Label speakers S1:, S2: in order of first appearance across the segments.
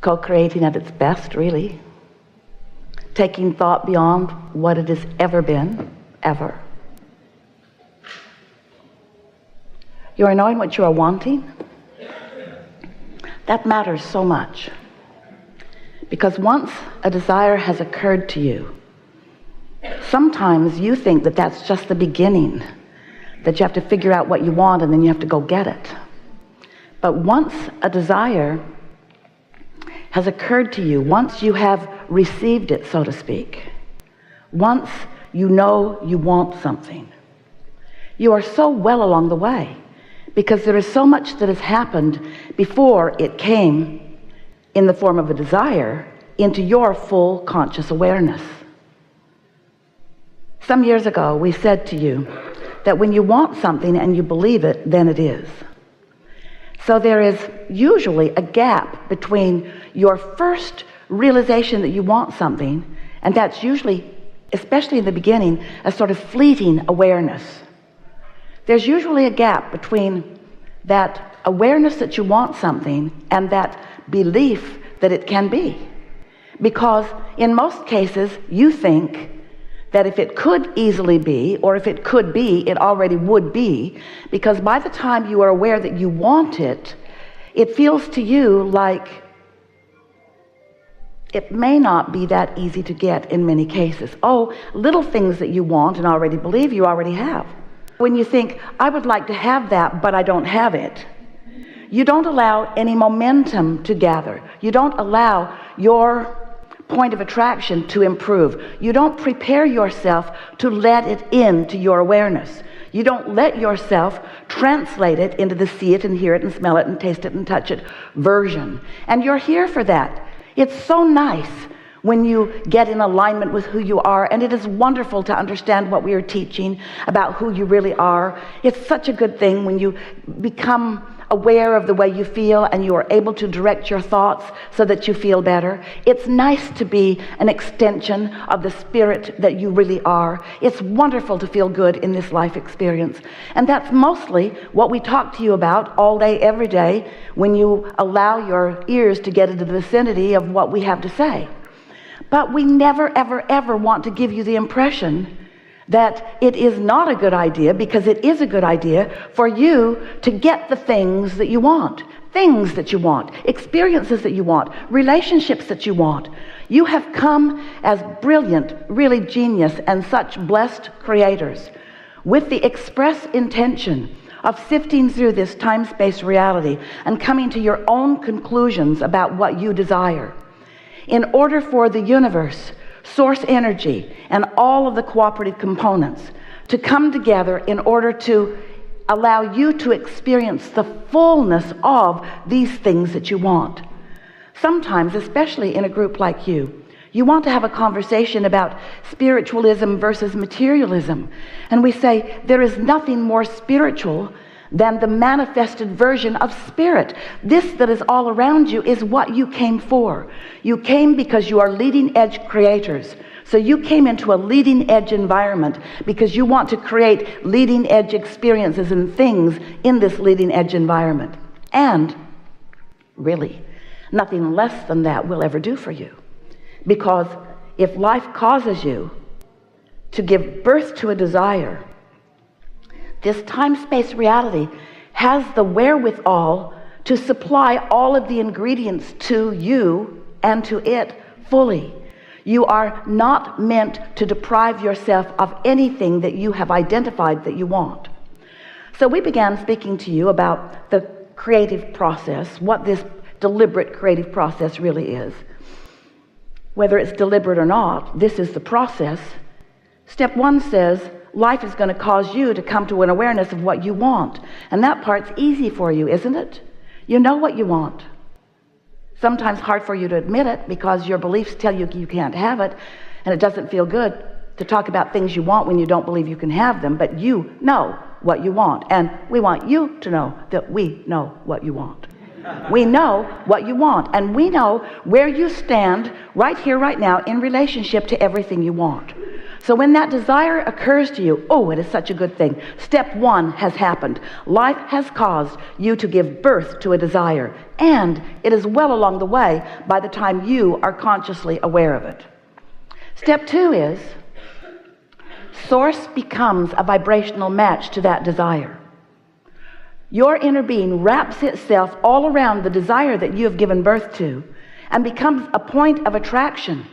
S1: co-creating at its best, really. Taking thought beyond what it has ever been, ever. You are knowing what you are wanting. That matters so much. Because once a desire has occurred to you, sometimes you think that that's just the beginning, that you have to figure out what you want and then you have to go get it. But once a desire has occurred to you, once you have received it, so to speak, once you know you want something, you are so well along the way, because there is so much that has happened before it came in the form of a desire into your full conscious awareness. Some years ago, we said to you that when you want something and you believe it, then it is. So there is usually a gap between your first realization that you want something, and that's usually, especially in the beginning, a sort of fleeting awareness. There's usually a gap between that awareness that you want something and that belief that it can be. Because in most cases, you think that if it could easily be, or if it could be, it already would be, because by the time you are aware that you want it, it feels to you like it may not be that easy to get in many cases. Oh, little things that you want and already believe you already have. When you think, I would like to have that, but I don't have it, you don't allow any momentum to gather. You don't allow your point of attraction to improve. You don't prepare yourself to let it into your awareness. You don't let yourself translate it into the see it and hear it and smell it and taste it and touch it version. And you're here for that. It's so nice when you get in alignment with who you are, and it is wonderful to understand what we are teaching about who you really are. It's such a good thing when you become aware of the way you feel and you are able to direct your thoughts so that you feel better. It's nice to be an extension of the spirit that you really are. It's wonderful to feel good in this life experience. And that's mostly what we talk to you about all day, every day, when you allow your ears to get into the vicinity of what we have to say. But we never, ever, ever want to give you the impression that it is not a good idea, because it is a good idea for you to get the things that you want, experiences that you want, relationships that you want. You have come as brilliant, really genius, and such blessed creators with the express intention of sifting through this time-space reality and coming to your own conclusions about what you desire. In order for the universe, source energy, and all of the cooperative components to come together in order to allow you to experience the fullness of these things that you want. Sometimes, especially in a group like you want to have a conversation about spiritualism versus materialism. And we say there is nothing more spiritual than the manifested version of spirit. This that is all around you is what you came for. You came because you are leading edge creators. So you came into a leading edge environment because you want to create leading edge experiences and things in this leading edge environment. And really, nothing less than that will ever do for you. Because if life causes you to give birth to a desire, this time-space reality has the wherewithal to supply all of the ingredients to you and to it fully. You are not meant to deprive yourself of anything that you have identified that you want. So we began speaking to you about the creative process, what this deliberate creative process really is. Whether it's deliberate or not, this is the process. Step one says, life is going to cause you to come to an awareness of what you want. And that part's easy for you, isn't it? You know what you want. Sometimes hard for you to admit it because your beliefs tell you you can't have it, and it doesn't feel good to talk about things you want when you don't believe you can have them, but you know what you want. And we want you to know that we know what you want. We know what you want, and we know where you stand right here, right now, in relationship to everything you want. So when that desire occurs to you, oh, it is such a good thing. Step one has happened. Life has caused you to give birth to a desire, and it is well along the way by the time you are consciously aware of it. Step two is source becomes a vibrational match to that desire. Your inner being wraps itself all around the desire that you have given birth to and becomes a point of attraction.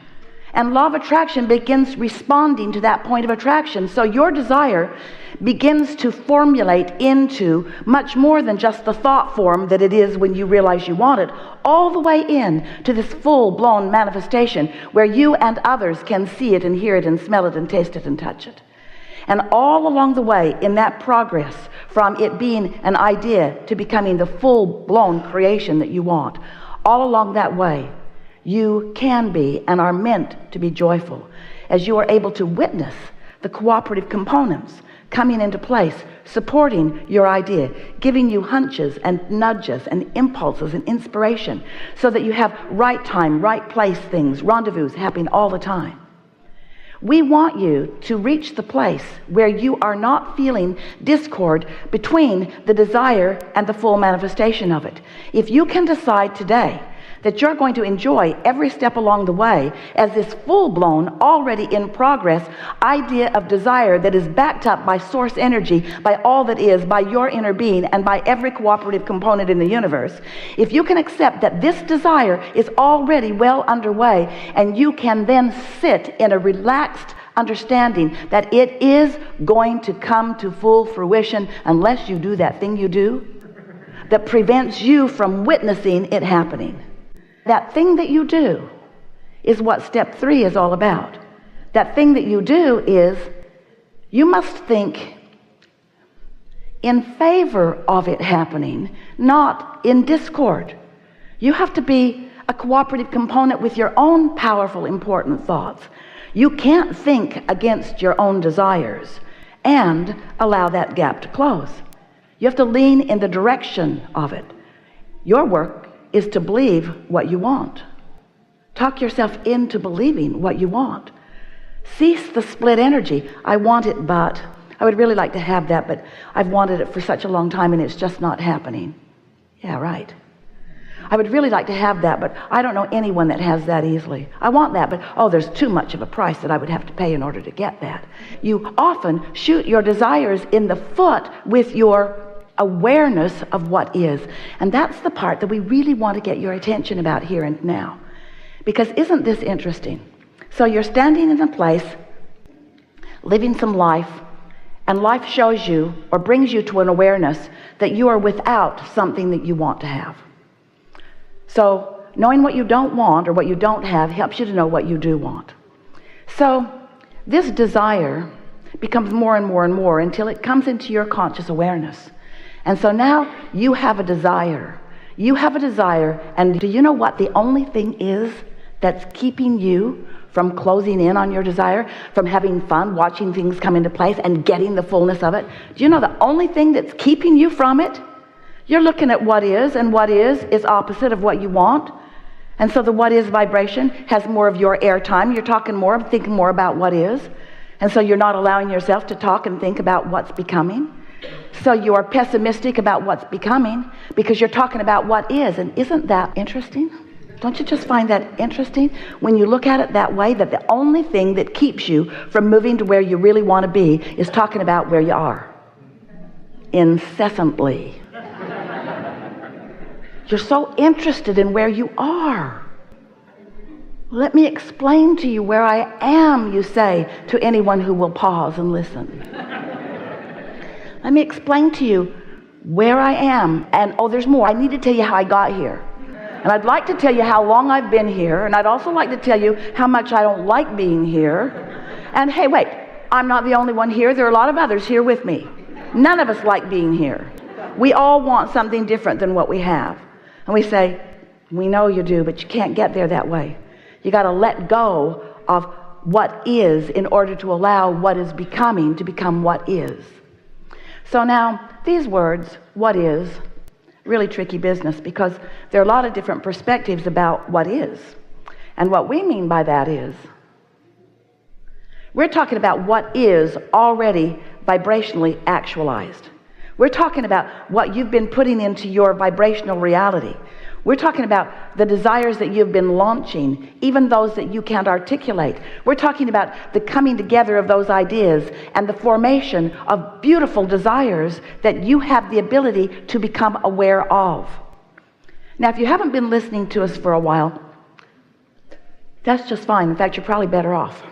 S1: And law of attraction begins responding to that point of attraction. So your desire begins to formulate into much more than just the thought form that it is when you realize you want it, all the way in to this full-blown manifestation where you and others can see it and hear it and smell it and taste it and touch it. And all along the way in that progress, from it being an idea to becoming the full-blown creation that you want, all along that way, you can be and are meant to be joyful as you are able to witness the cooperative components coming into place, supporting your idea, giving you hunches and nudges and impulses and inspiration so that you have right time, right place things, rendezvous happening all the time. We want you to reach the place where you are not feeling discord between the desire and the full manifestation of it. If you can decide today that you're going to enjoy every step along the way as this full-blown, already in progress idea of desire that is backed up by source energy, by all that is, by your inner being, and by every cooperative component in the universe, if you can accept that this desire is already well underway, and you can then sit in a relaxed understanding that it is going to come to full fruition unless you do that thing you do that prevents you from witnessing it happening. That thing that you do is what step 3 is all about. That thing that you do is you must think in favor of it happening, not in discord. You have to be a cooperative component with your own powerful, important thoughts. You can't think against your own desires and allow that gap to close. You have to lean in the direction of it. Your work is to believe what you want. Talk yourself into believing what you want. Cease the split energy. I want it, but I would really like to have that, but I've wanted it for such a long time and it's just not happening. Yeah, right. I would really like to have that, but I don't know anyone that has that easily. I want that, but oh, there's too much of a price that I would have to pay in order to get that. You often shoot your desires in the foot with your awareness of what is. And that's the part that we really want to get your attention about here and now. Because isn't this interesting? So you're standing in a place, living some life, and life shows you or brings you to an awareness that you are without something that you want to have. So knowing what you don't want or what you don't have helps you to know what you do want. So this desire becomes more and more and more until it comes into your conscious awareness. And so now you have a desire. You have a desire, and do you know what the only thing is that's keeping you from closing in on your desire, from having fun, watching things come into place and getting the fullness of it? Do you know the only thing that's keeping you from it? You're looking at what is, and what is opposite of what you want. And so the what is vibration has more of your airtime. You're talking more, thinking more about what is. And so you're not allowing yourself to talk and think about what's becoming. So you are pessimistic about what's becoming because you're talking about what is. And isn't that interesting? Don't you just find that interesting when you look at it that way, that the only thing that keeps you from moving to where you really want to be is talking about where you are incessantly. You're so interested in where you are. Let me explain to you where I am, you say to anyone who will pause and listen. Let me explain to you where I am. And oh, there's more. I need to tell you how I got here. And I'd like to tell you how long I've been here. And I'd also like to tell you how much I don't like being here. And hey, wait, I'm not the only one here. There are a lot of others here with me. None of us like being here. We all want something different than what we have. And we say, we know you do, but you can't get there that way. You got to let go of what is in order to allow what is becoming to become what is. So now, these words, what is, really tricky business because there are a lot of different perspectives about what is. And what we mean by that is, We're talking about what is already vibrationally actualized. We're talking about what you've been putting into your vibrational reality. We're talking about the desires that you've been launching, even those that you can't articulate. We're talking about the coming together of those ideas and the formation of beautiful desires that you have the ability to become aware of. Now, if you haven't been listening to us for a while, that's just fine. In fact, you're probably better off.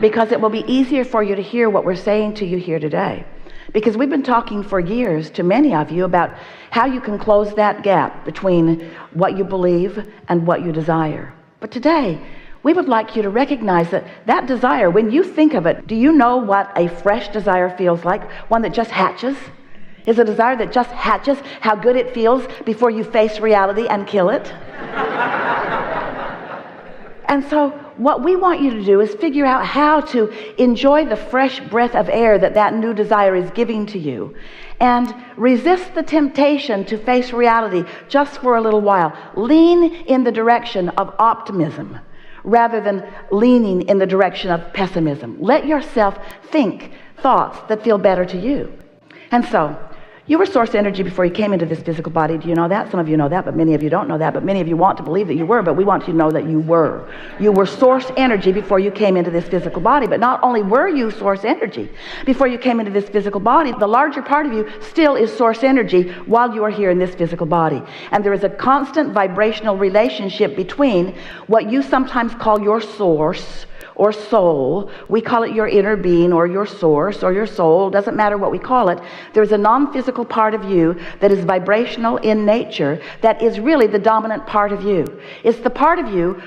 S1: Because it will be easier for you to hear what we're saying to you here today. Because we've been talking for years to many of you about how you can close that gap between what you believe and what you desire. But today, we would like you to recognize that that desire, when you think of it, do you know what a fresh desire feels like? One that just hatches? Is a desire that just hatches, how good it feels before you face reality and kill it? And so what we want you to do is figure out how to enjoy the fresh breath of air that that new desire is giving to you, and resist the temptation to face reality just for a little while. Lean in the direction of optimism rather than leaning in the direction of pessimism. Let yourself think thoughts that feel better to you. And so, you were source energy before you came into this physical body. Do you know that? Some of you know that, but many of you don't know that. But many of you want to believe that you were, but we want you to know that you were. You were source energy before you came into this physical body. But not only were you source energy before you came into this physical body, the larger part of you still is source energy while you are here in this physical body. And there is a constant vibrational relationship between what you sometimes call your source or soul. We call it your inner being or your source or your soul. Doesn't matter what we call it. There's a non-physical part of you that is vibrational in nature that is really the dominant part of you. It's the part of you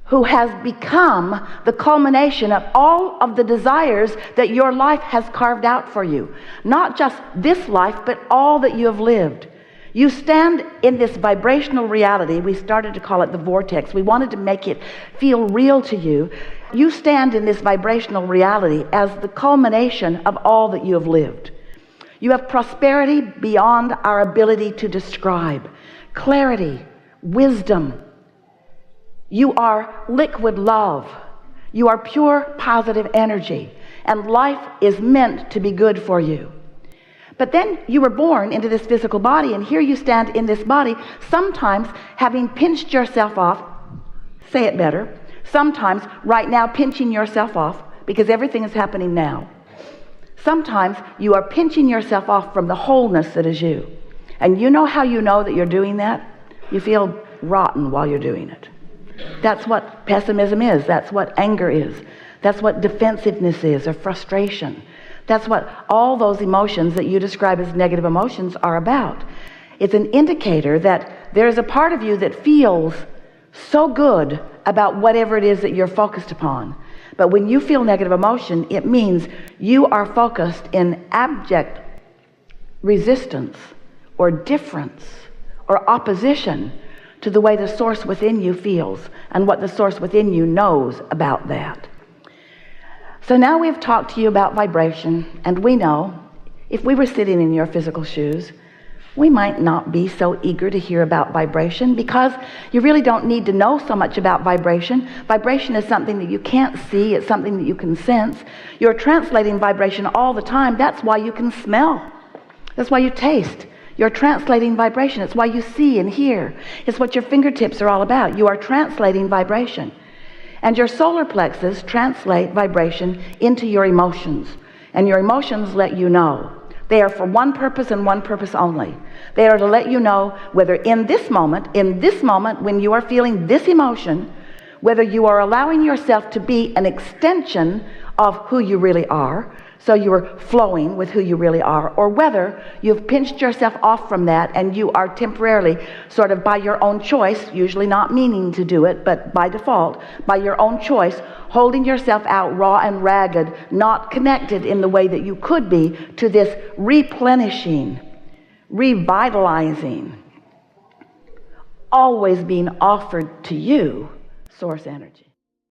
S1: who has become the culmination of all of the desires that your life has carved out for you. Not just this life, but all that you have lived. You stand in this vibrational reality. We started to call it the vortex. We wanted to make it feel real to you. You stand in this vibrational reality as the culmination of all that you have lived. You have prosperity beyond our ability to describe, clarity, wisdom. You are liquid love. You are pure positive energy, and life is meant to be good for you. But then you were born into this physical body, and here you stand in this body, sometimes having pinched yourself off. Say it better. Sometimes right now pinching yourself off, because everything is happening now. Sometimes you are pinching yourself off from the wholeness that is you. And you know how you know that you're doing that? You feel rotten while you're doing it. That's what pessimism is. That's what anger is. That's what defensiveness is, or frustration. That's what all those emotions that you describe as negative emotions are about. It's an indicator that there is a part of you that feels so good about whatever it is that you're focused upon. But when you feel negative emotion, it means you are focused in abject resistance or difference or opposition to the way the source within you feels and what the source within you knows about that. So now we've talked to you about vibration, and we know if we were sitting in your physical shoes, we might not be so eager to hear about vibration, because you really don't need to know so much about vibration. Vibration is something that you can't see. It's something that you can sense. You're translating vibration all the time. That's why you can smell. That's why you taste. You're translating vibration. It's why you see and hear. It's what your fingertips are all about. You are translating vibration. And your solar plexus translate vibration into your emotions. And your emotions let you know. They are for one purpose and one purpose only. They are to let you know whether in this moment when you are feeling this emotion, whether you are allowing yourself to be an extension of who you really are, so you are flowing with who you really are, or whether you've pinched yourself off from that and you are temporarily, sort of by your own choice, usually not meaning to do it, but by default, by your own choice, holding yourself out raw and ragged, not connected in the way that you could be to this replenishing, revitalizing, always being offered to you source energy.